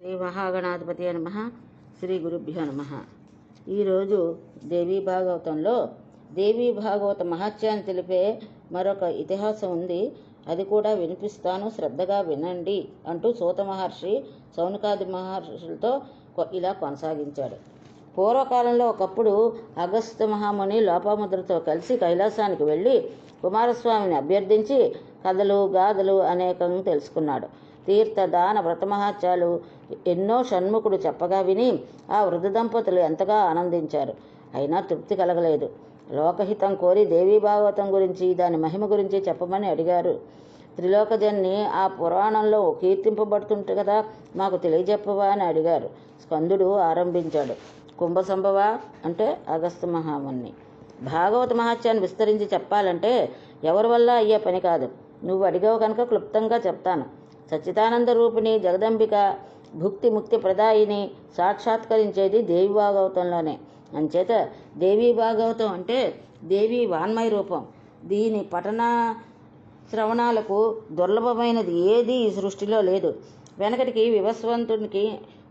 శ్రీ మహాగణాధిపతి నమ. శ్రీ గురుభ్యో నమ. ఈరోజు దేవీ భాగవతంలో దేవీ భాగవత మహత్యాన్ని తెలిపే మరొక ఇతిహాసం ఉంది. అది కూడా వినిపిస్తాను, శ్రద్ధగా వినండి అంటూ సూత మహర్షి సౌనకాది మహర్షులతో ఇలా కొనసాగించాడు. పూర్వకాలంలో ఒకప్పుడు అగస్త్య మహాముని లోపాముద్రతో కలిసి కైలాసానికి వెళ్ళి కుమారస్వామిని అభ్యర్థించి కథలు గాథలు అనేకం తెలుసుకున్నాడు. తీర్థ దాన వ్రతమహత్యాలు ఎన్నో షణ్ముఖుడు చెప్పగా విని ఆ వృద్ధ దంపతులు ఎంతగా ఆనందించారు. అయినా తృప్తి కలగలేదు. లోకహితం కోరి దేవీ భాగవతం గురించి, దాని మహిమ గురించి చెప్పమని అడిగారు. త్రిలోకజన్ని ఆ పురాణంలో కీర్తింపబడుతుంటే కదా, మాకు తెలియజెప్పవా అని అడిగారు. స్కందుడు ఆరంభించాడు. కుంభసంభవ అంటే అగస్త్య మహాముని. భాగవత మహత్యాన్ని విస్తరించి చెప్పాలంటే ఎవరి వల్ల అయ్యే పని కాదు. నువ్వు అడిగావు కనుక క్లుప్తంగా చెప్తాను. సచ్చిదానంద రూపిణి జగదంబిక భుక్తి ముక్తి ప్రదాయిని సాక్షాత్కరించేది దేవీ భాగవతంలోనే. అంచేత దేవీ భాగవతం అంటే దేవి వాన్మయ రూపం. దీని పఠన శ్రవణాలకు దుర్లభమైనది ఏదీ ఈ సృష్టిలో లేదు. వెనకటికి వివస్వంతునికి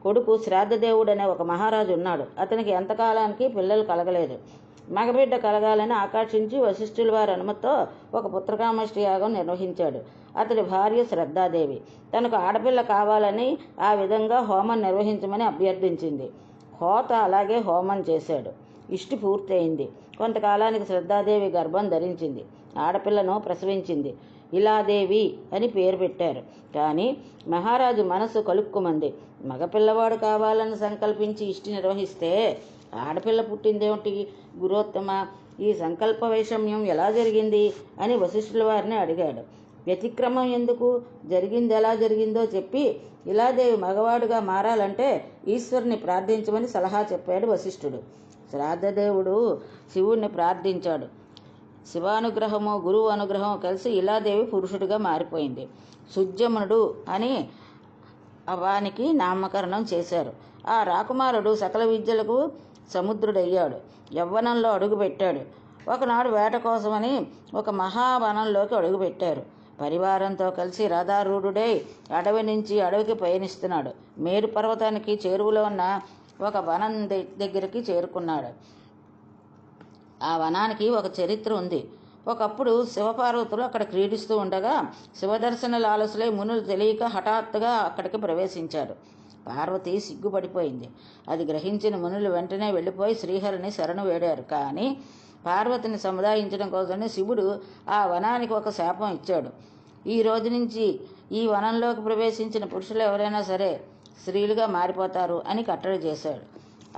కొడుకు శ్రాద్ధదేవుడు అనే ఒక మహారాజు ఉన్నాడు. అతనికి ఎంతకాలానికి పిల్లలు కలగలేదు. మగబిడ్డ కలగాలని ఆకాంక్షించి వశిష్ఠుల వారి అనుమతితో ఒక పుత్రకామష్టి యాగం నిర్వహించాడు. అతడి భార్య శ్రద్ధాదేవి తనకు ఆడపిల్ల కావాలని ఆ విధంగా హోమం నిర్వహించమని అభ్యర్థించింది. హోత అలాగే హోమం చేశాడు. ఇష్టి పూర్తయింది. కొంతకాలానికి శ్రద్ధాదేవి గర్భం ధరించింది. ఆడపిల్లను ప్రసవించింది. ఇలాదేవి అని పేరు పెట్టారు. కానీ మహారాజు మనసు కలుక్కుమంది. మగపిల్లవాడు కావాలని సంకల్పించి ఇష్టి నిర్వహిస్తే ఆడపిల్ల పుట్టిందేమిటి గురోత్తమ? ఈ సంకల్ప వైషమ్యం ఎలా జరిగింది అని వశిష్ఠుల వారిని అడిగాడు. వ్యతిక్రమం ఎందుకు జరిగింది, ఎలా జరిగిందో చెప్పి ఇలాదేవి మగవాడుగా మారాలంటే ఈశ్వరుని ప్రార్థించమని సలహా చెప్పాడు వశిష్ఠుడు. శ్రాద్ధదేవుడు శివుణ్ణి ప్రార్థించాడు. శివానుగ్రహము గురువు అనుగ్రహం కలిసి ఇలాదేవి పురుషుడిగా మారిపోయింది. సుజ్యమునుడు అని వానికి నామకరణం చేశారు. ఆ రాకుమారుడు సకల విద్యలకు సముద్రుడయ్యాడు. యవ్వనంలో అడుగుపెట్టాడు. ఒకనాడు వేట కోసమని ఒక మహావనంలోకి అడుగుపెట్టారు. పరివారంతో కలిసి రథారూఢుడై అడవి నుంచి అడవికి పయనిస్తున్నాడు. మేరు పర్వతానికి చేరువలో ఉన్న ఒక వనం దగ్గరికి చేరుకున్నాడు. ఆ వనానికి ఒక చరిత్ర ఉంది. ఒకప్పుడు శివపార్వతులు అక్కడ క్రీడిస్తూ ఉండగా శివదర్శన లాలసులై మునులు తెలియక హఠాత్తుగా అక్కడికి ప్రవేశించారు. పార్వతి సిగ్గుపడిపోయింది. అది గ్రహించిన మునులు వెంటనే వెళ్ళిపోయి శ్రీహరిని శరణు వేడారు. కానీ పార్వతిని సముదాయించడం కోసమే శివుడు ఆ వనానికి ఒక శాపం ఇచ్చాడు. ఈ రోజు నుంచి ఈ వనంలోకి ప్రవేశించిన పురుషులు ఎవరైనా సరే స్త్రీలుగా మారిపోతారు అని కట్టడి చేశాడు.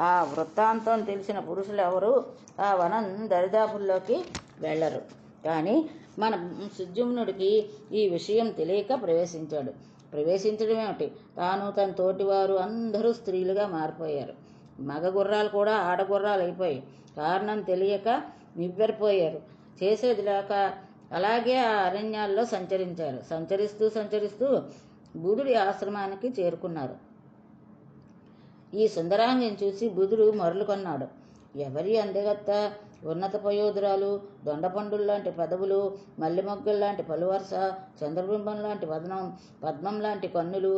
ఆ వృత్తాంతం తెలిసిన పురుషులు ఎవరు ఆ వనం దరిదాపుల్లోకి వెళ్ళరు. కానీ మన సుజుమ్నుడికి ఈ విషయం తెలియక ప్రవేశించడం ఏమిటి, తాను తన తోటివారు అందరూ స్త్రీలుగా మారిపోయారు. మగ గుర్రాలు కూడా ఆడగుర్రాలు అయిపోయి కారణం తెలియక నివ్వెరపోయారు. చేసేది లేక అలాగే ఆ అరణ్యాల్లో సంచరిస్తూ బుధుడి ఆశ్రమానికి చేరుకున్నారు. ఈ సుందరాంగిని చూసి బుధుడు మరలు కొన్నాడు. ఎవరి అందగత్త, ఉన్నత పయోధురాలు, దొండపండుల్లాంటి పెదవులు, మల్లెమొగ్గల్లాంటి పలువరుస, చంద్రబింబం లాంటి వదనం, పద్మం లాంటి కన్నులు.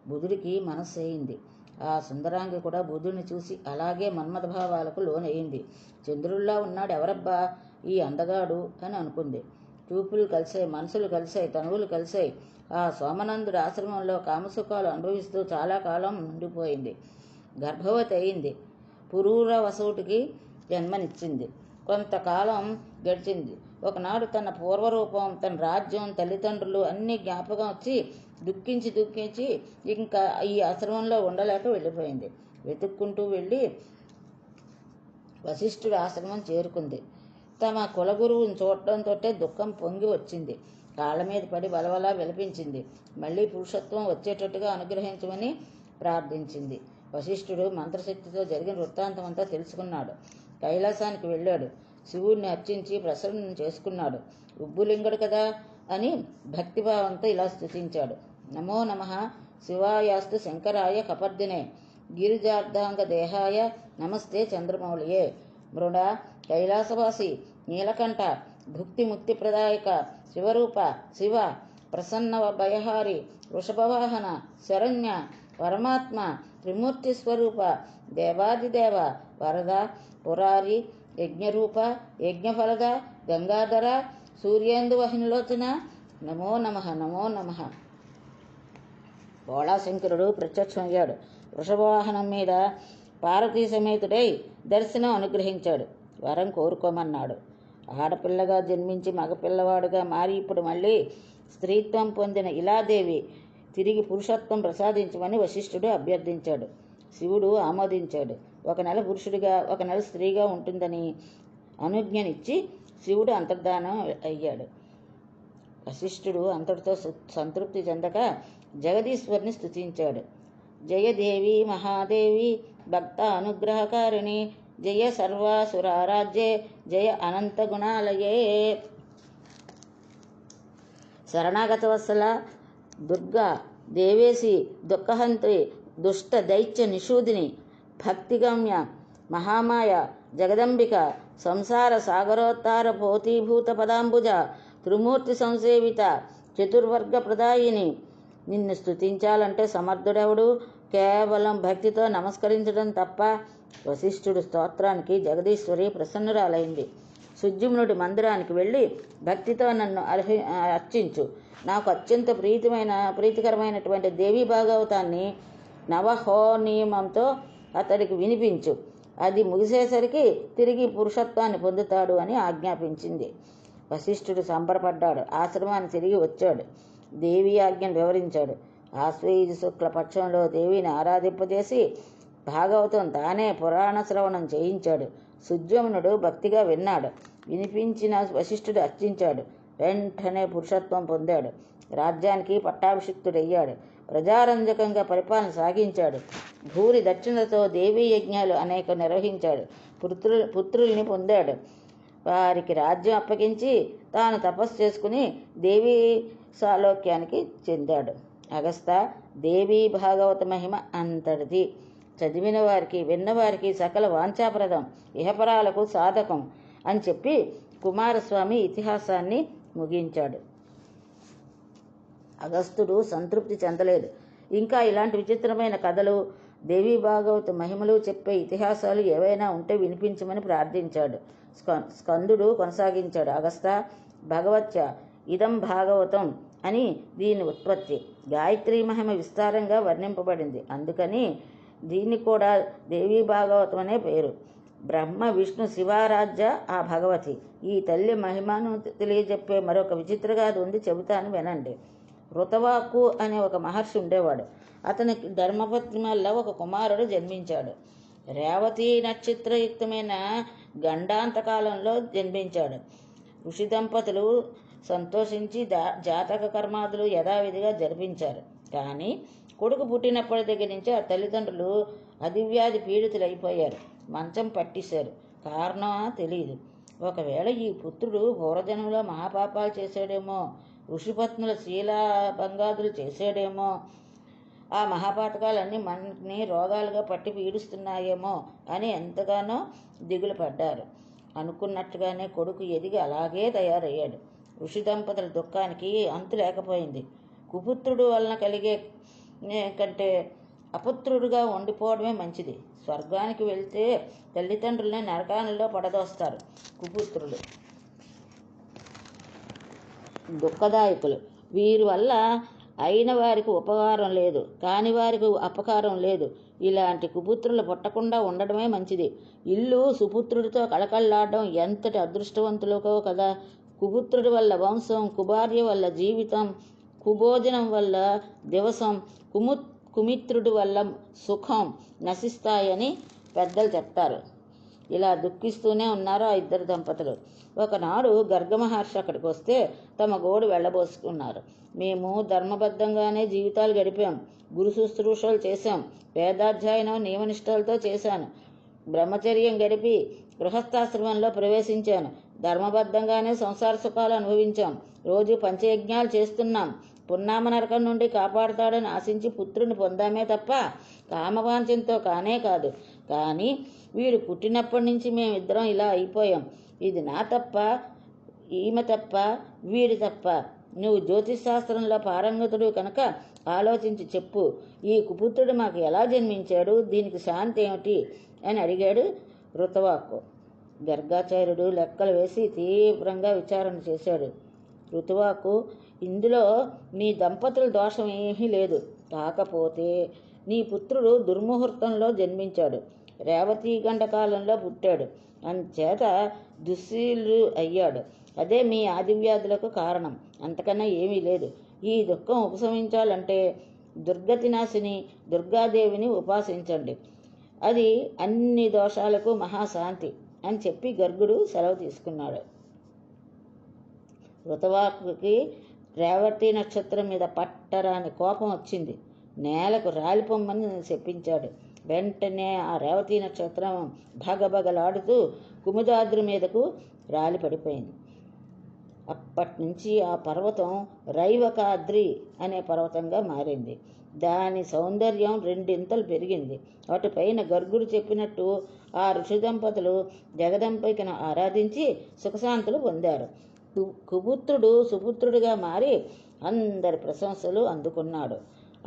బుధుడికి మనస్సు అయింది. ఆ సుందరాంగి కూడా బుధుడిని చూసి అలాగే మన్మథభావాలకు లోనయింది. చంద్రుల్లా ఉన్నాడు ఎవరబ్బా ఈ అందగాడు అని అనుకుంది. చూపులు కలిసాయి, మనసులు కలిసాయి, తనువులు కలిసాయి. ఆ సోమనందుడి ఆశ్రమంలో కామసుఖాలు అనుభవిస్తూ చాలా కాలం ఉండిపోయింది. గర్భవతి అయింది. పురూరవసుడికి జన్మనిచ్చింది. కొంతకాలం గడిచింది. ఒకనాడు తన పూర్వరూపం, తన రాజ్యం, తల్లిదండ్రులు అన్నీ జ్ఞాపకం వచ్చి దుఃఖించి ఇంకా ఈ ఆశ్రమంలో ఉండలేక వెళ్ళిపోయింది. వెతుక్కుంటూ వెళ్ళి వశిష్ఠుడి ఆశ్రమం చేరుకుంది. తమ కులగురువుని చూడటంతో దుఃఖం పొంగి వచ్చింది. కాళ్ళ మీద పడి బలవలా విలపించింది. మళ్ళీ పురుషత్వం వచ్చేటట్టుగా అనుగ్రహించమని ప్రార్థించింది. వశిష్ఠుడు మంత్రశక్తితో జరిగిన వృత్తాంతం అంతా తెలుసుకున్నాడు. కైలాసానికి వెళ్ళాడు. శివుడిని అర్చించి ప్రసన్నం చేసుకున్నాడు. ఉబ్బులింగడు కదా అని భక్తిభావంతో ఇలా స్తుతించాడు. నమో నమః శివాయాస్తు శంకరాయ కపర్దినే గిరిజార్ధాంగ దేహాయ నమస్తే చంద్రమౌళియే మృడ కైలాసవాసి నీలకంఠ భుక్తి ముక్తి ప్రదాయక శివరూప శివ ప్రసన్న భయహారి వృషభవాహన శరణ్య పరమాత్మ, త్రిమూర్తి స్వరూప, దేవాదిదేవ, వరద, పురారి, యజ్ఞరూప, యజ్ఞఫలద, గంగాధర, సూర్యేందువహినిలోచన, నమో నమః నమో నమః. భోళాశంకరుడు ప్రత్యక్షమయ్యాడు. వృషభవాహనం మీద పార్వతీ సమేతుడై దర్శనం అనుగ్రహించాడు. వరం కోరుకోమన్నాడు. ఆడపిల్లగా జన్మించి మగపిల్లవాడుగా మారి ఇప్పుడు మళ్ళీ స్త్రీత్వం పొందిన ఇలాదేవి తిరిగి పురుషత్వం ప్రసాదించమని వశిష్ఠుడు అభ్యర్థించాడు. శివుడు ఆమోదించాడు. 1 నెల పురుషుడిగా 1 నెల స్త్రీగా ఉంటుందని అనుజ్ఞనిచ్చి శివుడు అంతర్ధానం అయ్యాడు. వశిష్ఠుడు అంతటితో సంతృప్తి చెందక జగదీశ్వరిని స్తుతించాడు. జయదేవి మహాదేవి భక్త అనుగ్రహకారిణి, జయ సర్వాసురారాజ్యే, జయ అనంత గుణాలయే. శరణాగత వత్సల, దుర్గా, దేవేశి, దుఃఖహంత్రి, దుష్ట దైత్య నిషూదిని, భక్తిగమ్య, మహామాయ, జగదంబిక, సంసార సాగరోత్తార పోతీభూత పదాంబుజ, త్రిమూర్తి సంసేవిత, చతుర్వర్గ ప్రదాయిని. నిన్ను స్తుతించాలంటే సమర్థుడెవడు? కేవలం భక్తితో నమస్కరించడం తప్ప. వశిష్ఠుడు స్తోత్రానికి జగదీశ్వరి ప్రసన్నురాలైంది. సుజ్యుమ్నుడి మందిరానికి వెళ్ళి భక్తితో నన్ను అర్చించు. నాకు అత్యంత ప్రీతికరమైనటువంటి దేవీ భాగవతాన్ని నవహోనియమంతో అతడికి వినిపించు. అది ముగిసేసరికి తిరిగి పురుషత్వాన్ని పొందుతాడు అని ఆజ్ఞాపించింది. వశిష్ఠుడు సంబరపడ్డాడు. ఆశ్రమాన్ని తిరిగి వచ్చాడు. దేవి ఆజ్ఞను వివరించాడు. ఆశ్వయుజ శుక్ల పక్షంలో దేవిని ఆరాధింపజేసి భాగవతం తానే పురాణ శ్రవణం చేయించాడు. సుజ్యమునుడు భక్తిగా విన్నాడు. వినిపించిన వశిష్ఠుడు అర్చించాడు. వెంటనే పురుషత్వం పొందాడు. రాజ్యానికి పట్టాభిషిక్తుడయ్యాడు. ప్రజారంజకంగా పరిపాలన సాగించాడు. భూరి దక్షిణతో దేవీ యజ్ఞాలు అనేక నిర్వహించాడు. పుత్రుల్ని పొందాడు. వారికి రాజ్యం అప్పగించి తాను తపస్సు చేసుకుని దేవీ సాలోక్యానికి చెందాడు. అగస్త, దేవీ భాగవత మహిమ అంతటిది. చదివిన వారికి విన్నవారికి సకల వాంఛాప్రదం, ఇహపరాలకు సాధకం అని చెప్పి కుమారస్వామి ఇతిహాసాన్ని ముగించాడు. అగస్త్యుడు సంతృప్తి చెందలేదు. ఇంకా ఇలాంటి విచిత్రమైన కథలు, దేవీ భాగవత మహిమలు చెప్పే ఇతిహాసాలు ఏవైనా ఉంటే వినిపించమని ప్రార్థించాడు. స్కందుడు కొనసాగించాడు. అగస్త, భగవత్య ఇదం భాగవతం అని దీని ఉత్పత్తి. గాయత్రీ మహిమ విస్తారంగా వర్ణింపబడింది. అందుకని దీన్ని కూడా దేవీ భాగవతం అనే పేరు. బ్రహ్మ విష్ణు శివారాధ్య ఆ భగవతి. ఈ తల్లి మహిమను తెలియజెప్పే మరొక విచిత్రగాథ ఉంది, చెబుతాను వినండి. ఋతవాకు అనే ఒక మహర్షి ఉండేవాడు. అతనికి ధర్మపత్ని వల్ల ఒక కుమారుడు జన్మించాడు. రేవతి నక్షత్రయుక్తమైన గండాంతకాలంలో జన్మించాడు. ఋషి దంపతులు సంతోషించి జాతక కర్మాదులు యథావిధిగా జరిపించారు. కానీ కొడుకు పుట్టినప్పటి దగ్గర నుంచి ఆ తల్లిదండ్రులు అదివ్యాధి పీడితులైపోయారు. మంచం పట్టేశారు. కారణమా తెలియదు. ఒకవేళ ఈ పుత్రుడు పూర్వజన్మలో మహాపాపాలు చేశాడేమో, ఋషిపత్నుల శీలాభంగాదులు చేశాడేమో, ఆ మహాపాతకాలన్నీ మనని రోగాలుగా పట్టి పీడిస్తున్నాయేమో అని ఎంతగానో దిగులు పడ్డారు. అనుకున్నట్టుగానే కొడుకు ఎదిగి అలాగే తయారయ్యాడు. ఋషి దంపతుల దుఃఖానికి అంతు లేకపోయింది. కుపుత్రుడు వలన కలిగే కంటే అపుత్రుడుగా ఉండిపోవడమే మంచిది. స్వర్గానికి వెళ్తే తల్లిదండ్రుల్ని నరకాలలో పడదోస్తారు కుపుత్రులు. దుఃఖదాయకులు. వీరి వల్ల అయిన వారికి ఉపకారం లేదు, కాని వారికి అపకారం లేదు. ఇలాంటి కుపుత్రులు పుట్టకుండా ఉండడమే మంచిది. ఇల్లు సుపుత్రుడితో కళకళలాడడం ఎంతటి అదృష్టవంతులకో కదా. కుపుత్రుడి వల్ల వంశం, కుభార్య వల్ల జీవితం, కుభోజనం వల్ల దివసం, కుమిత్రుడి వల్ల సుఖం నశిస్తాయని పెద్దలు చెప్తారు. ఇలా దుఃఖిస్తూనే ఉన్నారు ఆ ఇద్దరు దంపతులు. ఒకనాడు గర్గమహర్షి అక్కడికి వస్తే తమ గోడు వెళ్ళబోసుకున్నారు. మేము ధర్మబద్ధంగానే జీవితాలు గడిపాం. గురు శుశ్రూషలు చేశాం. వేదాధ్యయనం నియమనిష్టలతో చేశాను. బ్రహ్మచర్యం గడిపి గృహస్థాశ్రమంలో ప్రవేశించాను. ధర్మబద్ధంగానే సంసార సుఖాలు అనుభవించాం. రోజు పంచయజ్ఞాలు చేస్తున్నాం. పున్నామ నరకం నుండి కాపాడుతాడని ఆశించి పుత్రుని పొందామే తప్ప కామవాంఛంతో కానే కాదు. కానీ వీడు పుట్టినప్పటి నుంచి మేమిద్దరం ఇలా అయిపోయాం. ఇది నా తప్ప, ఈమె తప్ప, వీడి తప్ప. నువ్వు జ్యోతిష్ శాస్త్రంలో పారంగతుడు కనుక ఆలోచించి చెప్పు, ఈ కుపుత్రుడు మాకు ఎలా జన్మించాడు, దీనికి శాంతి ఏమిటి అని అడిగాడు ఋతువాకు. గర్గాచార్యుడు లెక్కలు వేసి తీవ్రంగా విచారణ చేశాడు. ఋతువాకు, ఇందులో నీ దంపతుల దోషం ఏమీ లేదు. కాకపోతే నీ పుత్రుడు దుర్ముహూర్తంలో జన్మించాడు, రేవతి గండకాలంలో పుట్టాడు, అందుచేత దుశ్శీలు అయ్యాడు. అదే మీ ఆదివ్యాధులకు కారణం, అంతకన్నా ఏమీ లేదు. ఈ దుఃఖం ఉపశమించాలంటే దుర్గతినాశిని దుర్గాదేవిని ఉపాసించండి, అది అన్ని దోషాలకు మహాశాంతి అని చెప్పి గర్గుడు సెలవు తీసుకున్నాడు. ఋతువాకుకి రేవతి నక్షత్రం మీద పట్టరాని కోపం వచ్చింది. నేలకు రాలిపొమ్మని చెప్పించాడు. వెంటనే ఆ రేవతి నక్షత్రం భగభగలాడుతూ కుముదాద్రి మీదకు రాలి పడిపోయింది. అప్పటి నుంచి ఆ పర్వతం రైవకాద్రి అనే పర్వతంగా మారింది. దాని సౌందర్యం రెండింతలు పెరిగింది. అటుపైన గర్గుడు చెప్పినట్టు ఆ ఋషి దంపతులు జగదంబికను ఆరాధించి సుఖశాంతులు పొందారు. కుపుత్రుడు సుపుత్రుడిగా మారి అందరి ప్రశంసలు అందుకున్నాడు.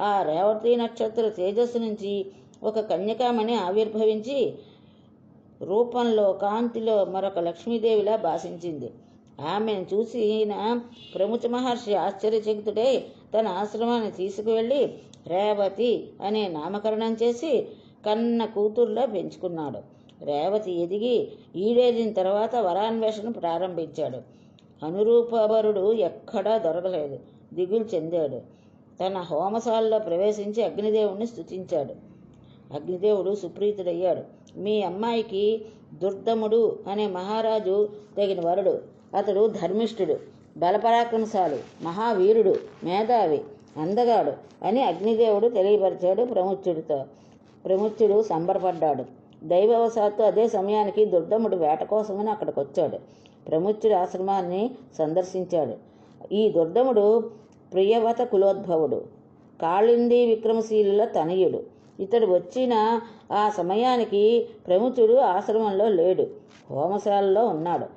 ఆ రేవతి నక్షత్ర తేజస్సు నుంచి ఒక కన్యకామణి ఆవిర్భవించి రూపంలో కాంతిలో మరొక లక్ష్మీదేవిలా భాషించింది. ఆమెను చూసిన ప్రముఖ మహర్షి ఆశ్చర్యచకితుడై తన ఆశ్రమాన్ని తీసుకువెళ్ళి రేవతి అనే నామకరణం చేసి కన్న కూతుర్లా పెంచుకున్నాడు. రేవతి ఎదిగి ఈడేరిన తర్వాత వరాన్వేషణ ప్రారంభించాడు. అనురూపవరుడు ఎక్కడా దొరకలేదు. దిగులు చెందాడు. తన హోమశాలలో ప్రవేశించి అగ్నిదేవుణ్ణి స్తుతించాడు. అగ్నిదేవుడు సుప్రీతుడయ్యాడు. మీ అమ్మాయికి దుర్దముడు అనే మహారాజు తగిన వరుడు. అతడు ధర్మిష్ఠుడు, బలపరాక్రమశాలి, మహావీరుడు, మేధావి, అందగాడు అని అగ్నిదేవుడు తెలియపరిచాడు ప్రముచ్యుడితో. ప్రముచ్యుడు సంబరపడ్డాడు. దైవవశాత్తు అదే సమయానికి దుర్దముడు వేట కోసమని అక్కడికి వచ్చాడు. ప్రముచ్యుడి ఆశ్రమాన్ని సందర్శించాడు. ఈ దుర్దముడు ప్రియవత కులోద్భవుడు, కాళింది విక్రమశీలుల తనయుడు. ఇతడు వచ్చిన ఆ సమయానికి ప్రముచుడు ఆశ్రమంలో లేడు, హోమశాలలో ఉన్నాడు.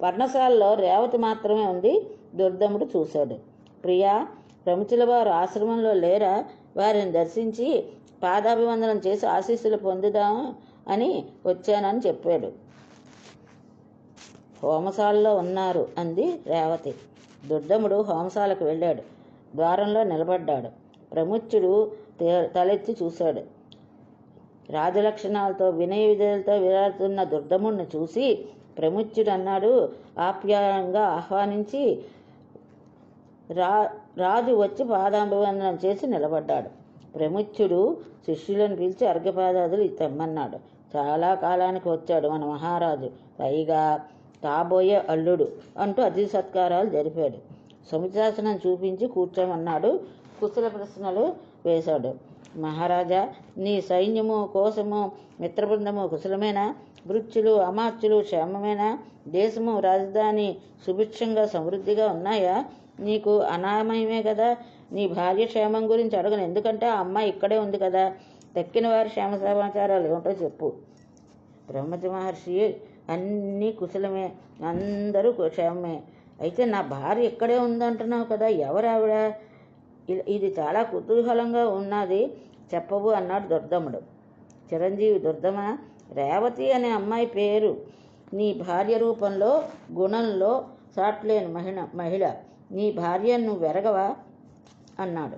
పర్ణశాలలో రేవతి మాత్రమే ఉంది. దుర్దముడు చూశాడు. ప్రియా, ప్రముచుల వారు ఆశ్రమంలో లేరా? వారిని దర్శించి పాదాభివందనం చేసి ఆశీస్సులు పొందుదాం అని వచ్చానని చెప్పాడు. హోమశాలలో ఉన్నారు అంది రేవతి. దుర్దముడు హోమశాలకు వెళ్ళాడు. ద్వారంలో నిలబడ్డాడు. ప్రముచ్యుడు తలెత్తి చూశాడు. రాజలక్షణాలతో వినయ విధేయులతో విరాడుతున్న దుర్దముడిని చూసి ప్రముచ్యుడు అన్నాడు, ఆప్యాయంగా ఆహ్వానించి రాజు వచ్చి పాదాభివందనం చేసి నిలబడ్డాడు. ప్రముచ్యుడు శిష్యులను పిలిచి అర్ఘ్యపాదాదులు తెమ్మన్నాడు. చాలా కాలానికి వచ్చాడు మన మహారాజు, పైగా కాబోయే అల్లుడు అంటూ అతిథి సత్కారాలు జరిపాడు. సముచాసనం చూపించి కూర్చోమన్నాడు. కుశల ప్రశ్నలు వేశాడు. మహారాజా, నీ సైన్యము, కోసము, మిత్రబృందము కుశలమేనా? వృత్తులు, అమాత్యులు క్షేమమేనా? దేశము, రాజధాని సుభిక్షంగా సమృద్ధిగా ఉన్నాయా? నీకు అనామయమే కదా. నీ భార్య క్షేమం గురించి అడగను, ఎందుకంటే ఆ అమ్మాయి ఇక్కడే ఉంది కదా. తక్కిన వారి క్షేమ సమాచారాలు ఏమిటో చెప్పు. బ్రహ్మజ మహర్షి, అన్నీ కుశలమే, అందరూ క్షేమమే. అయితే నా భార్య ఇక్కడే ఉందంటున్నావు కదా, ఎవరావిడ? ఇది చాలా కుతూహలంగా ఉన్నది, చెప్పవు అన్నాడు దుర్దముడు. చిరంజీవి, దుర్దమ, రేవతి అనే అమ్మాయి పేరు. నీ భార్య రూపంలో, గుణంలో సాట్లేని మహిళ. నీ భార్యను నువ్వు వెరగవా అన్నాడు.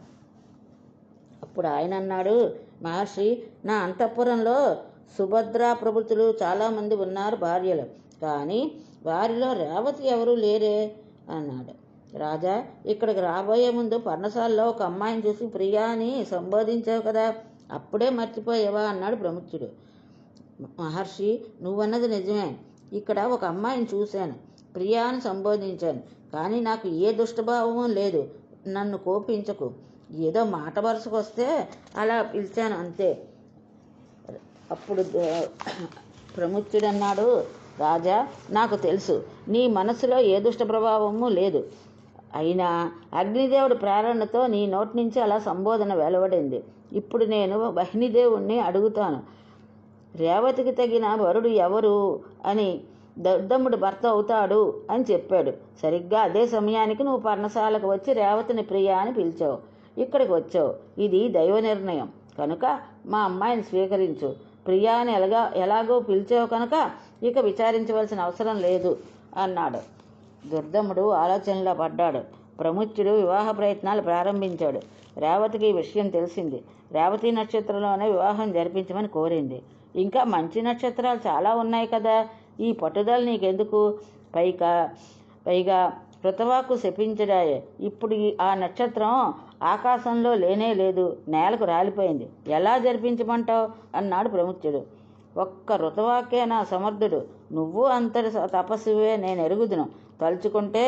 అప్పుడు ఆయన అన్నాడు, మహర్షి, నా అంతఃపురంలో సుభద్రా ప్రభుతులు చాలామంది ఉన్నారు భార్యలు, కానీ వారిలో రేవతి ఎవరూ లేరే అన్నాడు. రాజా, ఇక్కడికి రాబోయే ముందు పర్ణశాలలో ఒక అమ్మాయిని చూసి ప్రియా అని సంబోధించావు కదా, అప్పుడే మర్చిపోయావా అన్నాడు ప్రముచ్యుడు. మహర్షి, నువ్వన్నది నిజమే. ఇక్కడ ఒక అమ్మాయిని చూశాను, ప్రియా అని సంబోధించాను, కానీ నాకు ఏ దుష్టభావము లేదు. నన్ను కోపించకు, ఏదో మాట వరుసకు వస్తే అలా పిలిచాను అంతే. అప్పుడు ప్రముచ్యుడు అన్నాడు, రాజా, నాకు తెలుసు నీ మనసులో ఏ దుష్ట ప్రభావము లేదు. అయినా అగ్నిదేవుడి ప్రేరణతో నీ నోటి నుంచి అలా సంబోధన వెలువడింది. ఇప్పుడు నేను వహ్నిదేవుణ్ణి అడుగుతాను, రేవతికి తగిన వరుడు ఎవరు అని. దుర్దముడు భర్త అవుతాడు అని చెప్పాడు. సరిగ్గా అదే సమయానికి నువ్వు పర్ణశాలకు వచ్చి రేవతిని ప్రియ అని పిలిచావు. ఇక్కడికి వచ్చావు. ఇది దైవ నిర్ణయం కనుక మా అమ్మాయిని స్వీకరించు. ప్రియా అని ఎలాగో పిలిచావు కనుక ఇక విచారించవలసిన అవసరం లేదు అన్నాడు. దుర్దముడు ఆలోచనలో పడ్డాడు. ప్రముచ్యుడు వివాహ ప్రయత్నాలు ప్రారంభించాడు. రేవతికి ఈ విషయం తెలిసింది. రేవతి నక్షత్రంలోనే వివాహం జరిపించమని కోరింది. ఇంకా మంచి నక్షత్రాలు చాలా ఉన్నాయి కదా, ఈ పట్టుదల నీకెందుకు? పైగా కృతవాకు శపించడాయే. ఇప్పుడు ఆ నక్షత్రం ఆకాశంలో లేనే లేదు, నేలకు రాలిపోయింది. ఎలా జరిపించమంటావు అన్నాడు ప్రముచ్యుడు. ఒక్క ఋతవాకేనా సమర్థుడు? నువ్వు అంతటి తపస్సువే, నేను ఎరుగుదును. తలుచుకుంటే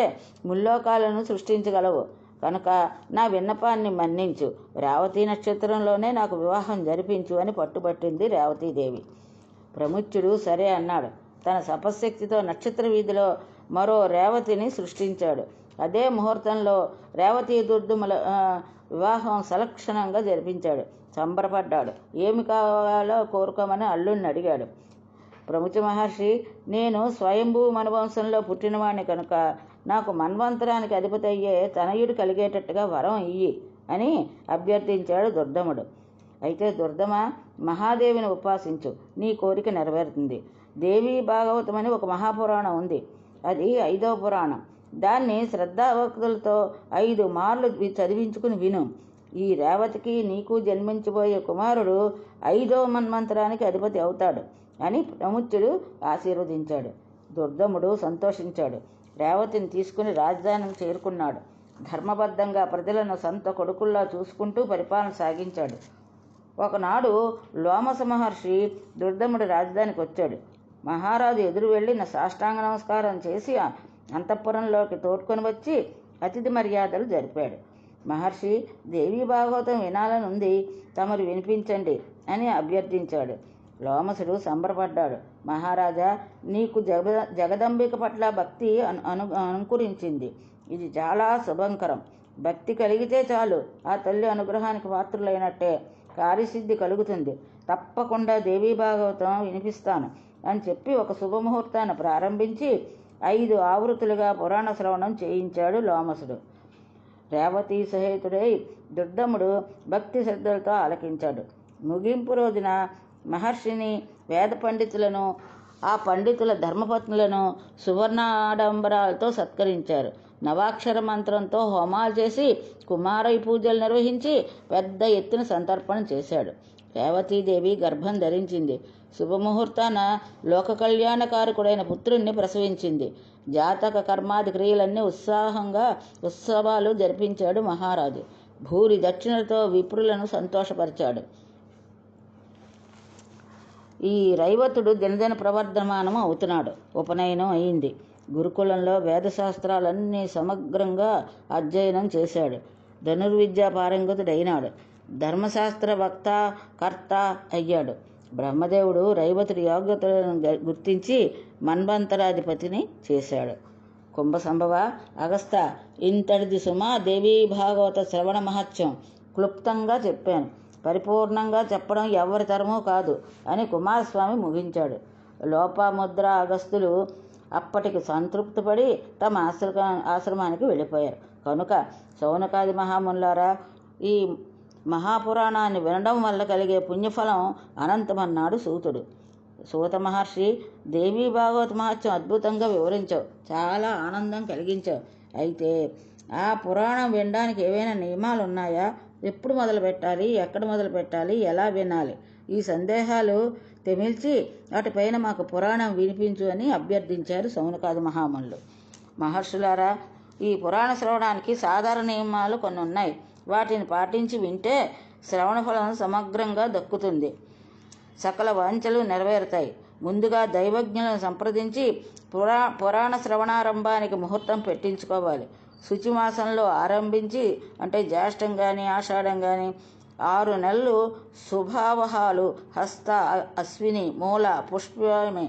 ముల్లోకాలను సృష్టించగలవు కనుక నా విన్నపాన్ని మన్నించు. రేవతి నక్షత్రంలోనే నాకు వివాహం జరిపించు అని పట్టుబట్టింది రేవతీదేవి. ప్రముచ్యుడు సరే అన్నాడు. తన తపశ్శక్తితో నక్షత్ర వీధిలో మరో రేవతిని సృష్టించాడు. అదే ముహూర్తంలో రేవతి దుర్దుముల వివాహం సలక్షణంగా జరిపించాడు. సంబరపడ్డాడు. ఏమి కావాలో కోరుకోమని అల్లుణ్ణి అడిగాడు. ప్రముచ మహర్షి, నేను స్వయంభూ మనువంశంలో పుట్టినవాణ్ణి కనుక నాకు మన్వంతరానికి అధిపతి అయ్యే తనయుడు కలిగేటట్టుగా వరం ఇయ్యి అని అభ్యర్థించాడు దుర్దముడు. అయితే దుర్దమ, మహాదేవిని ఉపాసించు, నీ కోరిక నెరవేరుతుంది. దేవీ భాగవతం అని ఒక మహాపురాణం ఉంది. అది 5వ పురాణం. దాన్ని శ్రద్ధాభక్తులతో 5 మార్లు చదివించుకుని విను. ఈ రేవతికి నీకు జన్మించబోయే కుమారుడు 5వ మన్వంతరానికి అధిపతి అవుతాడు అని ప్రముచ్యుడు ఆశీర్వదించాడు. దుర్దముడు సంతోషించాడు. రేవతిని తీసుకుని రాజధానికి చేరుకున్నాడు. ధర్మబద్ధంగా ప్రజలను సంత కొడుకుల్లా చూసుకుంటూ పరిపాలన సాగించాడు. ఒకనాడు లోమస మహర్షి దుర్దముడు రాజధానికి వచ్చాడు. మహారాజు ఎదురు వెళ్ళి సాష్టాంగ నమస్కారం చేసి అంతఃపురంలోకి తోడ్కొని వచ్చి అతిథి మర్యాదలు జరిపాడు. మహర్షి, దేవీ భాగవతం వినాలనుంది, తమరు వినిపించండి అని అభ్యర్థించాడు. లోమసుడు సంబరపడ్డాడు. మహారాజా, నీకు జగదంబిక పట్ల భక్తి అనుకరించింది. ఇది చాలా శుభంకరం. భక్తి కలిగితే చాలు, ఆ తల్లి అనుగ్రహానికి పాత్రులైనట్టే. కార్యసిద్ధి కలుగుతుంది. తప్పకుండా దేవీ భాగవతం వినిపిస్తాను అని చెప్పి ఒక శుభముహూర్తాన్ని ప్రారంభించి 5 ఆవృత్తులుగా పురాణ శ్రవణం చేయించాడు లోమసుడు. రేవతి సహితుడై దుర్దముడు భక్తి శ్రద్ధలతో ఆలకించాడు. ముగింపు రోజున మహర్షిని, వేద పండితులను, ఆ పండితుల ధర్మపత్నులను సువర్ణాడంబరాలతో సత్కరించారు. నవాక్షర మంత్రంతో హోమాలు చేసి కుమారై పూజలు నిర్వహించి పెద్ద ఎత్తున సంతర్పణ చేశాడు. రేవతీదేవి గర్భం ధరించింది. శుభముహూర్తాన లోక కళ్యాణకారకుడైన పుత్రుణ్ణి ప్రసవించింది. జాతక కర్మాది క్రియలన్నీ ఉత్సవాలు జరిపించాడు మహారాజు. భూరి దక్షిణలతో విప్రులను సంతోషపరిచాడు. ఈ రైవతుడు దినదిన ప్రవర్ధమానం అవుతున్నాడు. ఉపనయనం అయింది. గురుకులంలో వేదశాస్త్రాలన్నీ సమగ్రంగా అధ్యయనం చేశాడు. ధనుర్విద్యా పారంగతుడైనాడు. ధర్మశాస్త్ర వక్త కర్త అయ్యాడు. బ్రహ్మదేవుడు రైవతుడి యోగ్యతలను గుర్తించి మన్వంతరాధిపతిని చేశాడు. కుంభసంభవ, అగస్త, ఇంతటిది సుమా దేవీ భాగవత శ్రవణ మహత్యం. క్లుప్తంగా చెప్పాను. పరిపూర్ణంగా చెప్పడం ఎవరి తరమూ కాదు అని కుమారస్వామి ముగించాడు. లోపాముద్ర, అగస్తులు అప్పటికి సంతృప్తిపడి తమ ఆశ్రమానికి వెళ్ళిపోయారు. కనుక శౌనకాది మహామునులారా, ఈ మహాపురాణాన్ని వినడం వల్ల కలిగే పుణ్యఫలం అనంతమన్నాడు సూతుడు. సూత మహర్షి, దేవీ భాగవత మహత్యం అద్భుతంగా వివరించావు, చాలా ఆనందం కలిగించావు. అయితే ఆ పురాణం వినడానికి ఏవైనా నియమాలు ఉన్నాయా? ఎప్పుడు మొదలు పెట్టాలి, ఎక్కడ మొదలు పెట్టాలి, ఎలా వినాలి? ఈ సందేహాలు తెమిల్చి వాటిపైన మాకు పురాణం వినిపించు అని అభ్యర్థించారు శౌనకాది మహామునులు. మహర్షులారా, ఈ పురాణ శ్రవణానికి సాధారణ నియమాలు కొన్ని ఉన్నాయి. వాటిని పాటించి వింటే శ్రవణ ఫలం సమగ్రంగా దక్కుతుంది. సకల వాంఛలు నెరవేరుతాయి. ముందుగా దైవజ్ఞులను సంప్రదించి పురాణ శ్రవణారంభానికి ముహూర్తం పెట్టించుకోవాలి. శుచిమాసంలో ఆరంభించి, అంటే జ్యేష్టం కానీ ఆషాఢం కానీ 6 నెలలు శుభావహాలు, హస్త, అశ్విని, మూల, పుష్పమి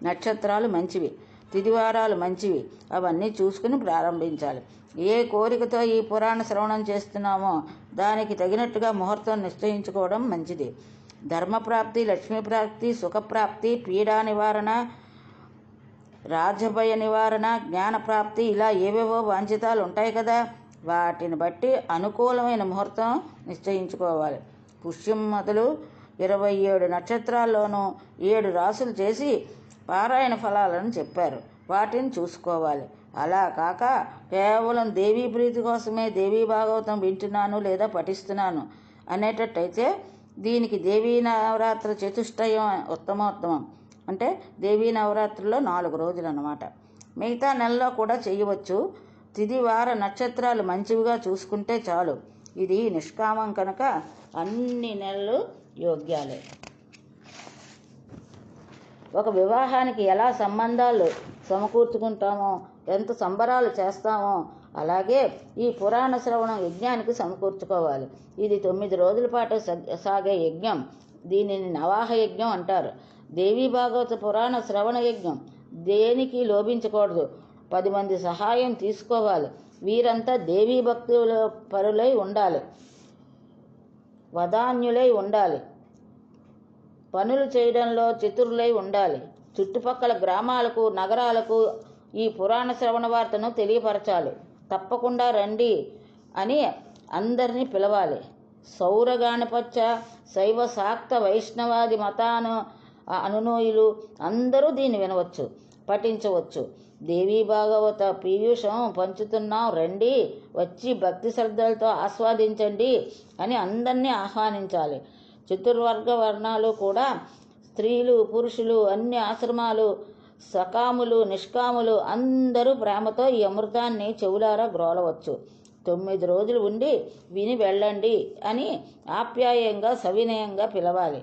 నక్షత్రాలు మంచివి, తిదివారాలు మంచివి. అవన్నీ చూసుకుని ప్రారంభించాలి. ఏ కోరికతో ఈ పురాణ శ్రవణం చేస్తున్నామో దానికి తగినట్టుగా ముహూర్తం నిశ్చయించుకోవడం మంచిది. ధర్మప్రాప్తి, లక్ష్మీప్రాప్తి, సుఖప్రాప్తి, పీడా నివారణ, రాజభయ నివారణ, జ్ఞానప్రాప్తి, ఇలా ఏవేవో వాంఛితాలు ఉంటాయి కదా. వాటిని బట్టి అనుకూలమైన ముహూర్తం నిశ్చయించుకోవాలి. పుష్యం మొదలు 27 నక్షత్రాల్లోనూ 7 రాసులు చేసి పారాయణ ఫలాలను చెప్పారు. వాటిని చూసుకోవాలి. అలా కాక కేవలం దేవీ ప్రీతి కోసమే దేవీ భాగవతం వింటున్నాను లేదా పఠిస్తున్నాను అనేటట్టయితే దీనికి దేవీ నవరాత్రి చతుష్టయం ఉత్తమోత్తమం. అంటే దేవీ నవరాత్రిలో 4 రోజులు అన్నమాట. మిగతా నెలలో కూడా చేయవచ్చు. తిథి వార నక్షత్రాలు మంచివిగా చూసుకుంటే చాలు. ఇది నిష్కామం కనుక అన్ని నెలలు యోగ్యాలే. ఒక వివాహానికి ఎలా సంబంధాలు సమకూర్చుకుంటామో, ఎంత సంబరాలు చేస్తామో, అలాగే ఈ పురాణ శ్రవణం యజ్ఞానికి సమకూర్చుకోవాలి. ఇది 9 రోజుల పాటు సాగే యజ్ఞం. దీనిని నవాహ యజ్ఞం అంటారు. దేవీ భాగవత పురాణ శ్రవణ యజ్ఞం దేనికి లోపించకూడదు. 10 మంది సహాయం తీసుకోవాలి. వీరంతా దేవీ భక్తుల పరులై ఉండాలి, వదాన్యులై ఉండాలి, పనులు చేయడంలో చతురులై ఉండాలి. చుట్టుపక్కల గ్రామాలకు, నగరాలకు ఈ పురాణ శ్రవణ వార్తను తెలియపరచాలి. తప్పకుండా రండి అని అందరినీ పిలవాలి. సౌరగాణపత్య, శైవ శాక్త వైష్ణవాది మతాను అనునోయులు అందరూ దీన్ని వినవచ్చు, పఠించవచ్చు. దేవీ భాగవత పీయూషం పంచుతున్నాం, రండి, వచ్చి భక్తి శ్రద్ధలతో ఆస్వాదించండి అని అందరినీ ఆహ్వానించాలి. చతుర్వర్గ వర్ణాలు కూడా, స్త్రీలు పురుషులు, అన్ని ఆశ్రమాలు, సకాములు నిష్కాములు అందరూ ప్రేమతో ఈ అమృతాన్ని చెవులారా గ్రోలవచ్చు. 9 రోజులు ఉండి విని వెళ్ళండి అని ఆప్యాయంగా సవినయంగా పిలవాలి.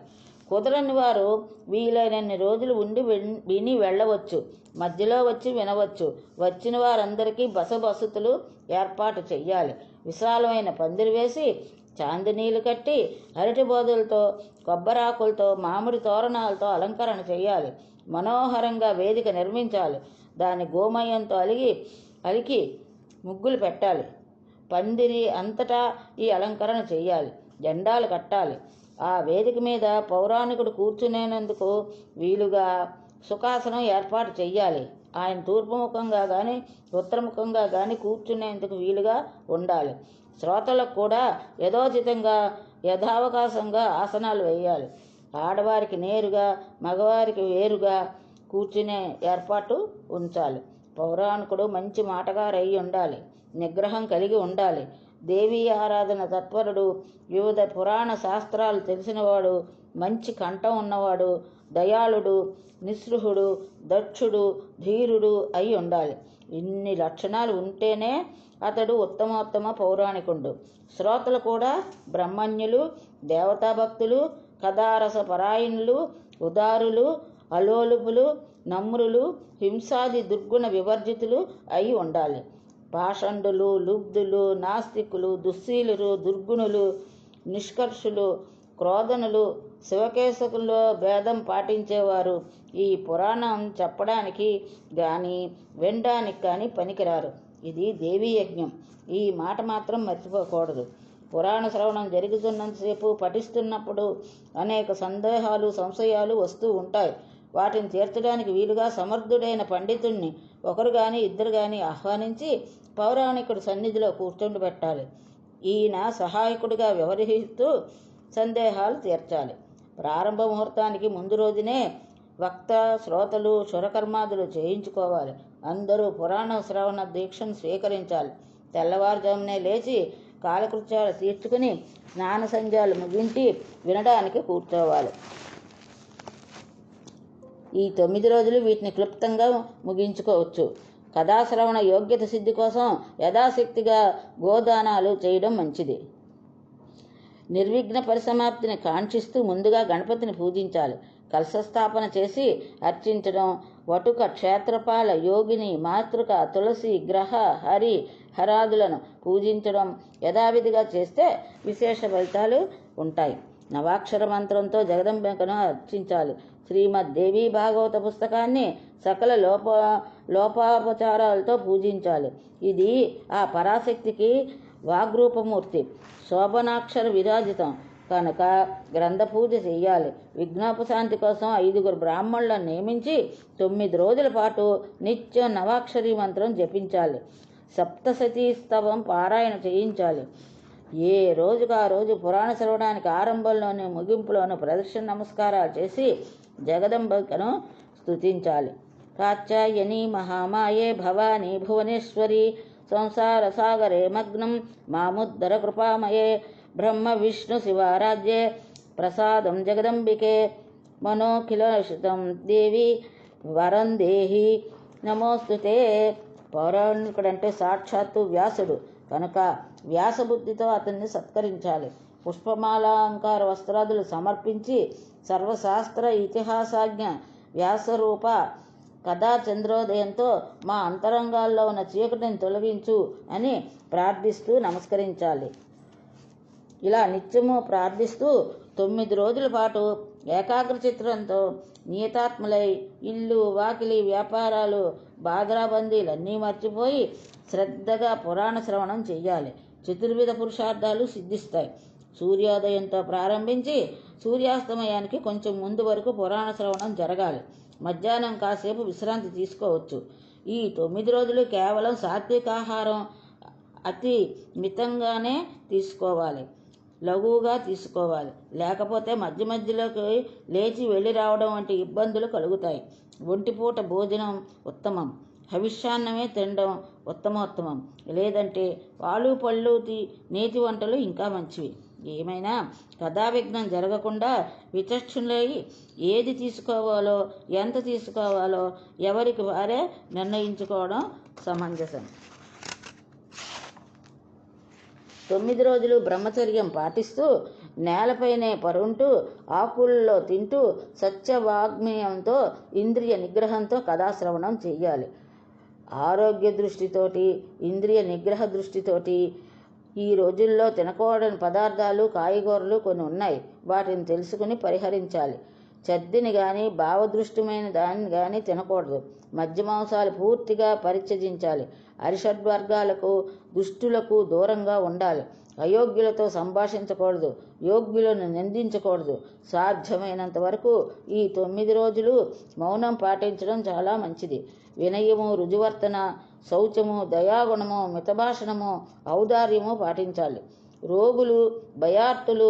కుదరని వారు వీలైనన్ని రోజులు ఉండి విని వెళ్ళవచ్చు, మధ్యలో వచ్చి వినవచ్చు. వచ్చిన వారందరికీ బసవసతులు ఏర్పాటు చెయ్యాలి. విశాలమైన పందిరి వేసి చాందినీలు కట్టి అరటి బోధలతో, కొబ్బరాకులతో, మామిడి తోరణాలతో అలంకరణ చేయాలి. మనోహరంగా వేదిక నిర్మించాలి. దాని గోమయంతో అలికి ముగ్గులు పెట్టాలి. పందిరి అంతటా ఈ అలంకరణ చేయాలి. జెండాలు కట్టాలి. ఆ వేదిక మీద పౌరాణికుడు కూర్చునేందుకు వీలుగా సుఖాసనం ఏర్పాటు చెయ్యాలి. ఆయన తూర్పుముఖంగా కానీ ఉత్తరముఖంగా కానీ కూర్చునేందుకు వీలుగా ఉండాలి. శ్రోతలకు కూడా యథోచితంగా యథావకాశంగా ఆసనాలు వేయాలి. ఆడవారికి నేరుగా, మగవారికి వేరుగా కూర్చునే ఏర్పాటు ఉంచాలి. పౌరాణికుడు మంచి మాటగారై ఉండాలి, నిగ్రహం కలిగి ఉండాలి. దేవీ ఆరాధన తత్పరుడు, వివిధ పురాణ శాస్త్రాలు తెలిసినవాడు, మంచి కంఠం ఉన్నవాడు, దయాళుడు, నిస్పృహుడు, దక్షుడు, ధీరుడు అయి ఉండాలి. ఇన్ని లక్షణాలు ఉంటేనే అతడు ఉత్తమోత్తమ పౌరాణికుడు. శ్రోతలు కూడా బ్రహ్మణ్యులు, దేవతాభక్తులు, కథారస పరాయణులు, ఉదారులు, అలోలుపులు, నమ్రులు, హింసాది దుర్గుణ వివర్జితులు అయి ఉండాలి. పాషండులు, లుబ్ధులు, నాస్తికులు, దుశ్శీలులు, దుర్గుణులు, నిష్కర్షులు, క్రోధనులు, శివకేశకుల్లో భేదం పాటించేవారు ఈ పురాణం చెప్పడానికి కానీ వినడానికి కానీ పనికిరారు. ఇది దేవీ యజ్ఞం. ఈ మాట మాత్రం మర్చిపోకూడదు. పురాణ శ్రవణం జరుగుతున్నంతసేపు, పఠిస్తున్నప్పుడు అనేక సందేహాలు, సంశయాలు వస్తూ ఉంటాయి. వాటిని తీర్చడానికి వీలుగా సమర్థుడైన పండితుణ్ణి ఒకరు కానీ ఇద్దరు కానీ ఆహ్వానించి పౌరాణికుడి సన్నిధిలో కూర్చోబెట్టాలి. ఈయన సహాయకుడిగా వ్యవహరిస్తూ సందేహాలు తీర్చాలి. ప్రారంభ ముహూర్తానికి ముందు రోజునే వక్త, శ్రోతలు, శురకర్మాదులు చేయించుకోవాలి. అందరూ పురాణ శ్రవణ దీక్షను స్వీకరించాలి. తెల్లవారుజామునే లేచి కాలకృత్యాలు తీర్చుకుని స్నాన సంధ్యాలు ముగించి వినడానికి కూర్చోవాలి. ఈ 9 రోజులు వీటిని క్లుప్తంగా ముగించుకోవచ్చు. కథాశ్రవణ యోగ్యత సిద్ధి కోసం యథాశక్తిగా గోదానాలు చేయడం మంచిది. నిర్విఘ్న పరిసమాప్తిని కాంక్షిస్తూ ముందుగా గణపతిని పూజించాలి. కలశస్థాపన చేసి అర్చించడం, వటుక, క్షేత్రపాల, యోగిని, మాతృక, తులసి, గ్రహ, హరి, హరాదులను పూజించడం యథావిధిగా చేస్తే విశేష ఫలితాలు ఉంటాయి. నవాక్షర మంత్రంతో జగదంబికను అర్చించాలి. శ్రీమద్ దేవీ భాగవత పుస్తకాన్ని సకల లోపాపచారాలతో పూజించాలి. ఇది ఆ పరాశక్తికి వాగ్రూపమూర్తి, శోభనాక్షర విరాజితం కనుక గ్రంథ పూజ చేయాలి. విఘ్నోపశాంతి కోసం 5 బ్రాహ్మణులను నియమించి 9 రోజుల పాటు నిత్యం నవాక్షరీ మంత్రం జపించాలి. సప్తశతీ స్తవం పారాయణ చేయించాలి. ఏ రోజుకు ఆ రోజు పురాణ శ్రవణానికి ఆరంభంలోనూ ముగింపులోనూ ప్రదర్శన నమస్కారాలు చేసి జగదంబికను స్తుతించాలి. కాత్యాయని మహామాయే భవానీ భువనేశ్వరి సంసార సాగరే మగ్నం మాముద్దర కృపామయే బ్రహ్మ విష్ణు శివారాధ్యే ప్రసాదం జగదంబికే మనోఖిలశితం దేవి వరం దేహి నమోస్తుతే. పౌరాణికుడంటే సాక్షాత్తు వ్యాసుడు కనుక వ్యాసబుద్ధితో అతన్ని సత్కరించాలి. పుష్పమాలాంకార వస్త్రాదులు సమర్పించి సర్వశాస్త్ర ఇతిహాసాజ్ఞ వ్యాసరూప కథా చంద్రోదయంతో మా అంతరంగాల్లో ఉన్న చీకటిని తొలగించు అని ప్రార్థిస్తూ నమస్కరించాలి. ఇలా నిత్యము ప్రార్థిస్తూ 9 రోజుల పాటు ఏకాగ్రచిత్రంతో నియతాత్మలై ఇల్లు వాకిలి వ్యాపారాలు బాధరాబందీలన్నీ మర్చిపోయి శ్రద్ధగా పురాణ శ్రవణం చెయ్యాలి. చతుర్విధ పురుషార్థాలు సిద్ధిస్తాయి. సూర్యోదయంతో ప్రారంభించి సూర్యాస్తమయానికి కొంచెం ముందు వరకు పురాణ శ్రవణం జరగాలి. మధ్యాహ్నం కాసేపు విశ్రాంతి తీసుకోవచ్చు. ఈ 9 రోజులు కేవలం సాత్వికాహారం అతి మితంగానే తీసుకోవాలి, లఘువుగా తీసుకోవాలి. లేకపోతే మధ్య మధ్యలోకి లేచి వెళ్ళి రావడం వంటి ఇబ్బందులు కలుగుతాయి. ఒంటిపూట భోజనం ఉత్తమం, హవిష్యాన్నమే తినడం ఉత్తమోత్తమం. లేదంటే పాలు పళ్ళు నేతి వంటలు ఇంకా మంచివి. ఏమైనా కథావిఘ్నం జరగకుండా విచక్షణలై ఏది తీసుకోవాలో ఎంత తీసుకోవాలో ఎవరికి వారే నిర్ణయించుకోవడం సమంజసం. 9 రోజులు బ్రహ్మచర్యం పాటిస్తూ నేలపైనే పరుంటూ ఆకుల్లో తింటూ సత్యవాగ్మయంతో ఇంద్రియ నిగ్రహంతో కథాశ్రవణం చెయ్యాలి. ఆరోగ్య దృష్టితోటి ఇంద్రియ నిగ్రహ దృష్టితోటి ఈ రోజుల్లో తినకూడని పదార్థాలు కాయగూరలు కొన్ని ఉన్నాయి. వాటిని తెలుసుకుని పరిహరించాలి. చద్దిని కానీ భావదృష్టమైన దాన్ని కానీ తినకూడదు. మధ్య మాంసాలు పూర్తిగా పరిత్యజించాలి. అరిషడ్వర్గాలకు దుష్టులకు దూరంగా ఉండాలి. అయోగ్యులతో సంభాషించకూడదు. యోగ్యులను నిందించకూడదు. సాధ్యమైనంత వరకు ఈ 9 రోజులు మౌనం పాటించడం చాలా మంచిది. వినయము, రుజువర్తన, శౌచము, దయాగుణము, మితభాషణము, ఔదార్యము పాటించాలి. రోగులు, భయార్తులు,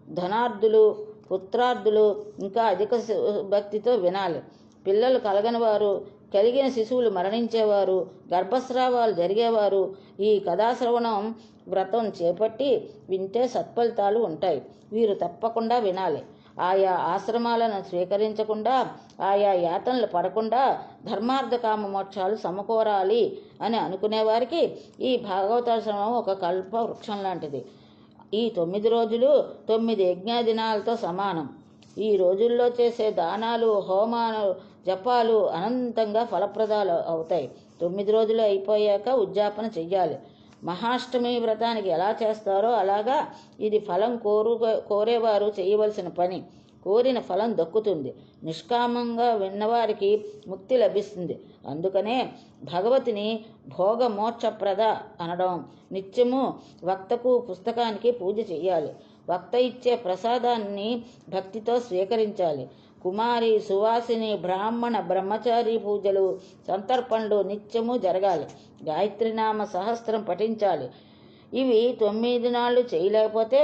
ధనార్థులు, పుత్రార్థులు ఇంకా అధిక భక్తితో వినాలి. పిల్లలు కలగని వారు, కలిగిన శిశువులు మరణించేవారు, గర్భస్రావాలు జరిగేవారు ఈ కథాశ్రవణం వ్రతం చేపట్టి వింటే సత్ఫలితాలు ఉంటాయి. వీరు తప్పకుండా వినాలి. ఆయా ఆశ్రమాలను స్వీకరించకుండా ఆయా యాతనలు పడకుండా ధర్మార్థ కామ మోక్షాలు సమకూరాలి అని అనుకునేవారికి ఈ భాగవతాశ్రమం ఒక కల్ప వృక్షం లాంటిది. ఈ 9 రోజులు 9 యజ్ఞాదినాలతో సమానం. ఈ రోజుల్లో చేసే దానాలు, హోమాలు, జపాలు అనంతంగా ఫలప్రదాలు అవుతాయి. 9 రోజులు అయిపోయాక ఉద్యాపన చెయ్యాలి. మహాష్టమి వ్రతానికి ఎలా చేస్తారో అలాగా ఇది ఫలం కోరేవారు చేయవలసిన పని. కోరిన ఫలం దక్కుతుంది. నిష్కామంగా విన్నవారికి ముక్తి లభిస్తుంది. అందుకనే భగవతిని భోగ మోక్షప్రద అనడం. నిత్యము వక్తకు పుస్తకానికి పూజ చెయ్యాలి. వక్త ఇచ్చే ప్రసాదాన్ని భక్తితో స్వీకరించాలి. కుమారి, సువాసిని, బ్రాహ్మణ, బ్రహ్మచారి పూజలు, సంతర్పణలు నిత్యము జరగాలి. గాయత్రినామ సహస్రం పఠించాలి. ఇవి 9 నాళ్ళు చేయలేకపోతే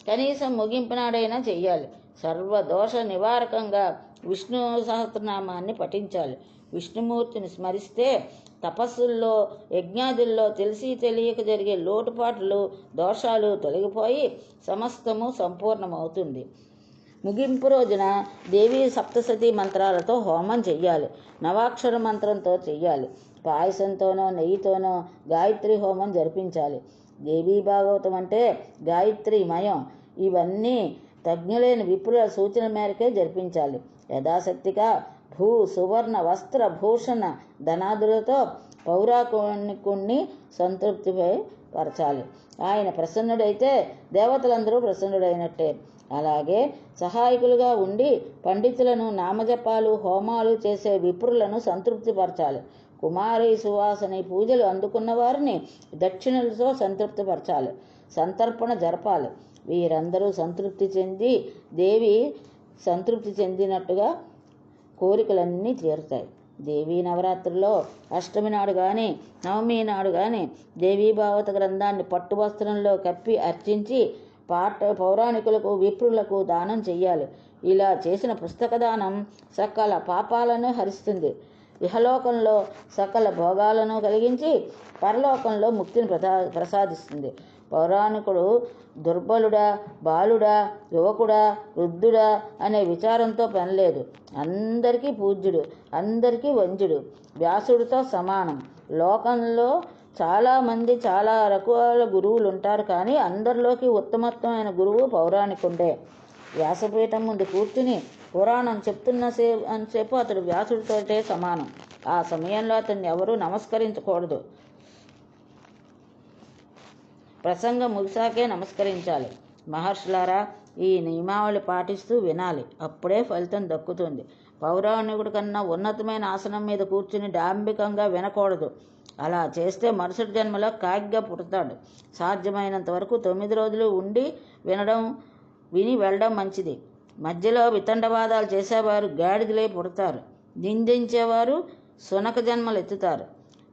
కనీసం ముగింపు నాడైనా చెయ్యాలి. సర్వదోష నివారకంగా విష్ణు సహస్రనామాన్ని పఠించాలి. విష్ణుమూర్తిని స్మరిస్తే తపస్సుల్లో, యజ్ఞాదుల్లో తెలిసి తెలియక జరిగే లోటుపాట్లు, దోషాలు తొలగిపోయి సమస్తము సంపూర్ణమవుతుంది. ముగింపు రోజున దేవీ సప్తశతి మంత్రాలతో హోమం చెయ్యాలి. నవాక్షర మంత్రంతో చెయ్యాలి. పాయసంతోనో నెయ్యితోనో గాయత్రి హోమం జరిపించాలి. దేవీ భాగవతం అంటే గాయత్రీమయం. ఇవన్నీ తజ్ఞులైన విప్రుల సూచన మేరకే జరిపించాలి. యథాశక్తిగా భూ, సువర్ణ, వస్త్ర, భూషణ, ధనాదులతో పౌరాణికుణ్ణి సంతృప్తిపై పరచాలి. ఆయన ప్రసన్నుడైతే దేవతలందరూ ప్రసన్నుడైనట్టే. అలాగే సహాయకులుగా ఉండి పండితులను, నామజపాలు, హోమాలు చేసే విప్రులను సంతృప్తిపరచాలి. కుమారి, సువాసని పూజలు అందుకున్న వారిని దక్షిణలతో సంతృప్తిపరచాలి. సంతర్పణ జరపాలి. వీరందరూ సంతృప్తి చెంది దేవి సంతృప్తి చెందినట్టుగా కోరికలన్నీ తీరుతాయి. దేవీ నవరాత్రుల్లో అష్టమి నాడు కానీ నవమి నాడు కానీ దేవీ భాగవత గ్రంథాన్ని పట్టు వస్త్రంలో కప్పి అర్చించి పౌరాణికులకు విప్రులకు దానం చెయ్యాలి. ఇలా చేసిన పుస్తక దానం సకల పాపాలను హరిస్తుంది. ఇహలోకంలో సకల భోగాలను కలిగించి పరలోకంలో ముక్తిని ప్రసాదిస్తుంది. పౌరాణికుడు దుర్బలుడా, బాలుడా, యువకుడా, వృద్ధుడా అనే విచారంతో పనిలేదు. అందరికీ పూజ్యుడు, అందరికీ వంజ్యుడు, వ్యాసుడితో సమానం. లోకంలో చాలామంది చాలా రకాల గురువులు ఉంటారు, కానీ అందరిలోకి ఉత్తమోత్తమైన గురువు పౌరాణికుండే. వ్యాసపీఠం ముందు కూర్చుని పురాణం చెప్తున్నసేపు అతడు వ్యాసుడితోటే సమానం. ఆ సమయంలో అతన్ని ఎవరూ నమస్కరించకూడదు. ప్రసంగం ముగిసాకే నమస్కరించాలి. మహర్షులారా, ఈ నియమావళి పాటిస్తూ వినాలి, అప్పుడే ఫలితం దక్కుతుంది. పౌరాణికుడి కన్నా ఉన్నతమైన ఆసనం మీద కూర్చుని డాంబికంగా వినకూడదు. అలా చేస్తే మరుసటి జన్మలో కాగ్గా పుడతాడు. సాధ్యమైనంత వరకు 9 రోజులు ఉండి విని వెళ్ళడం మంచిది. మధ్యలో వితండవాదాలు చేసేవారు గాడిదలై పుడతారు. నిందించేవారు సునక జన్మలు ఎత్తుతారు.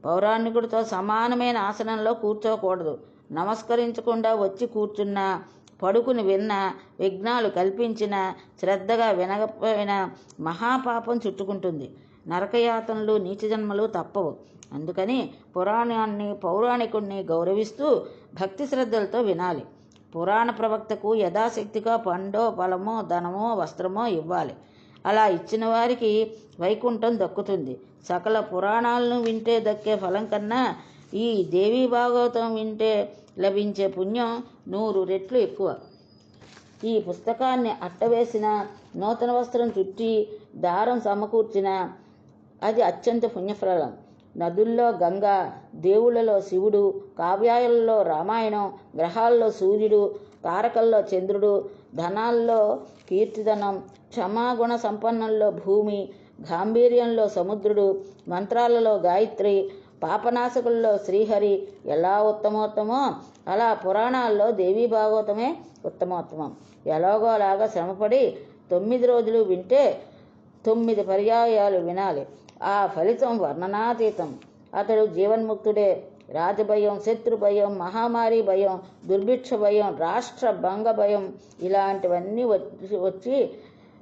పౌరాణికుడితో సమానమైన ఆసనంలో కూర్చోకూడదు. నమస్కరించకుండా వచ్చి కూర్చున్నా, పడుకుని విన్నా, విఘ్నాలు కల్పించినా, శ్రద్ధగా వినకపోయినా మహాపాపం చుట్టుకుంటుంది. నరకయాతనలు, నీచ జన్మలు తప్పవు. అందుకని పౌరాణికుడిని గౌరవిస్తూ భక్తి శ్రద్ధలతో వినాలి. పురాణ ప్రవక్తకు యథాశక్తిగా పండో, ఫలమో, ధనమో, వస్త్రమో ఇవ్వాలి. అలా ఇచ్చిన వారికి వైకుంఠం దక్కుతుంది. సకల పురాణాలను వింటే దక్కే ఫలం కన్నా ఈ దేవీ భాగవతం వింటే లభించే పుణ్యం 100 రెట్లు ఎక్కువ. ఈ పుస్తకాన్ని అట్టవేసిన, నూతన వస్త్రం చుట్టి, దారం సమకూర్చిన అది అత్యంత పుణ్యఫలం. నదుల్లో గంగ, దేవుళ్లలో శివుడు, కావ్యాలలో రామాయణం, గ్రహాల్లో సూర్యుడు, తారకల్లో చంద్రుడు, ధనాల్లో కీర్తిధనం, క్షమాగుణ సంపన్నంలో భూమి, గాంభీర్యంలో సముద్రుడు, మంత్రాలలో గాయత్రి, పాపనాశకుల్లో శ్రీహరి ఎలా ఉత్తమోత్తమో అలా పురాణాల్లో దేవీ భాగవతమే ఉత్తమోత్తమం. ఎలాగోలాగా శ్రమపడి 9 రోజులు వింటే 9 పర్యాయాలు వినాలి. ఆ ఫలితం వర్ణనాతీతం. అతడు జీవన్ముక్తుడే. రాజభయం, శత్రు భయం, మహామారి భయం, దుర్భిక్ష భయం, రాష్ట్ర భంగ భయం ఇలాంటివన్నీ వచ్చి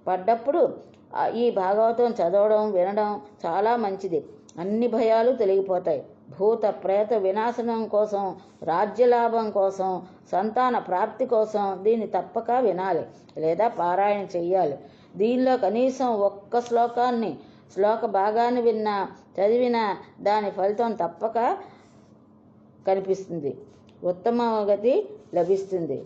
పడ్డప్పుడు ఈ భాగవతం చదవడం, వినడం చాలా మంచిది. అన్ని భయాలు తొలగిపోతాయి. భూత ప్రేత వినాశనం కోసం, రాజ్యలాభం కోసం, సంతాన ప్రాప్తి కోసం దీన్ని తప్పక వినాలి లేదా పారాయణ చెయ్యాలి. దీనిలో కనీసం ఒక్క శ్లోక భాగాన్ని చదివినా దాని ఫలితం తప్పక కనిపిస్తుంది. ఉత్తమ గతి లభిస్తుంది.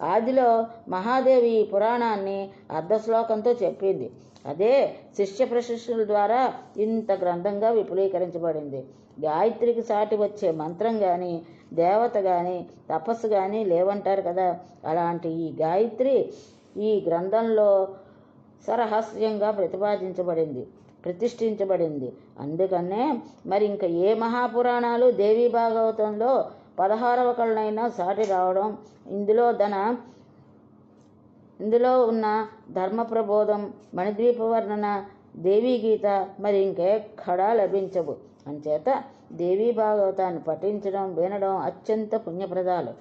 ఆదిలో మహాదేవి ఈ పురాణాన్ని అర్ధశ్లోకంతో చెప్పింది. అదే శిష్య ప్రశిష్యుల ద్వారా ఇంత గ్రంథంగా విపులీకరించబడింది. గాయత్రికి సాటి వచ్చే మంత్రం కానీ, దేవత కానీ, తపస్సు కానీ లేవంటారు కదా. అలాంటి ఈ గాయత్రి ఈ గ్రంథంలో సరహస్యంగా ప్రతిష్ఠించబడింది. అందుకనే మరి ఇంకా ఏ మహాపురాణాలు దేవీ భాగవతంలో 16వ కళనైనా సాటి రావడం, ఇందులో ఉన్న ధర్మ ప్రబోధం, మణిద్వీప వర్ణన, దేవీ గీత మరి ఇంకెక్కడా లభించవు. అంచేత దేవీ భాగవతాన్ని పఠించడం, వినడం అత్యంత పుణ్యప్రదాలు,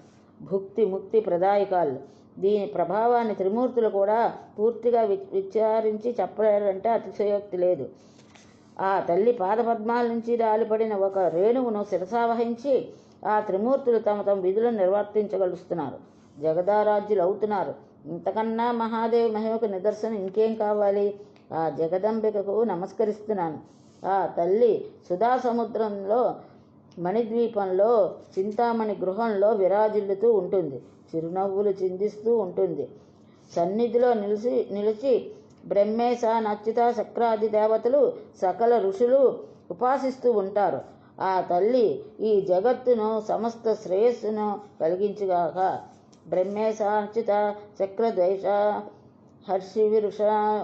ముక్తి ప్రదాయకాలు. దీని ప్రభావాన్ని త్రిమూర్తులు కూడా పూర్తిగా విచారించి చెప్పలేరంటే అతిశయోక్తి లేదు. ఆ తల్లి పాదపద్మాల నుంచి రాలిపడిన ఒక రేణువును శిరసావహించి ఆ త్రిమూర్తులు తమ విధులను నిర్వర్తించగలుస్తున్నారు, జగదారాధ్యులు అవుతున్నారు. ఇంతకన్నా మహాదేవి మహిమకు నిదర్శనం ఇంకేం కావాలి? ఆ జగదంబికకు నమస్కరిస్తున్నాను. ఆ తల్లి సుధా సముద్రంలో, మణిద్వీపంలో, చింతామణి గృహంలో విరాజిల్లుతూ ఉంటుంది. చిరునవ్వులు చిందిస్తూ ఉంటుంది. సన్నిధిలో నిలిచి బ్రహ్మేశ, నచ్యుత, శక్రాది దేవతలు, సకల ఋషులు ఉపాసిస్తూ ఉంటారు. ఆ తల్లి ఈ జగత్తును సమస్త శ్రేయస్సును కలిగించుగాక. బ్రహ్మేశ, అచ్యుత, చక్రద్వైష,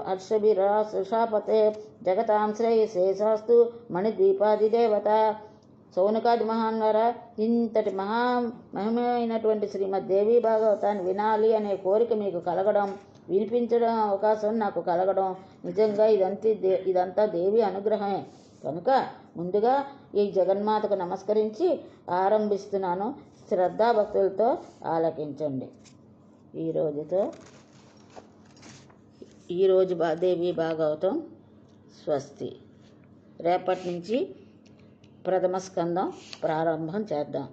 హర్షభిరాషాపతే జగతాం శ్రేయసేశాస్తు మణిద్వీపాదిదేవత. సౌనకాది మహాన్వర, ఇంతటి మహిమైనటువంటి శ్రీమద్ దేవీ భాగవతాన్ని వినాలి అనే కోరిక మీకు కలగడం, వినిపించడం అవకాశం నాకు కలగడం నిజంగా ఇదంతా దేవి అనుగ్రహమే. కనుక ముందుగా ఈ జగన్మాతకు నమస్కరించి ఆరంభిస్తున్నాను. శ్రద్ధాభక్తులతో ఆలకించండి. ఈరోజు దేవి భాగవతం స్వస్తి. రేపటి నుంచి ప్రథమ స్కందం ప్రారంభం చేద్దాం.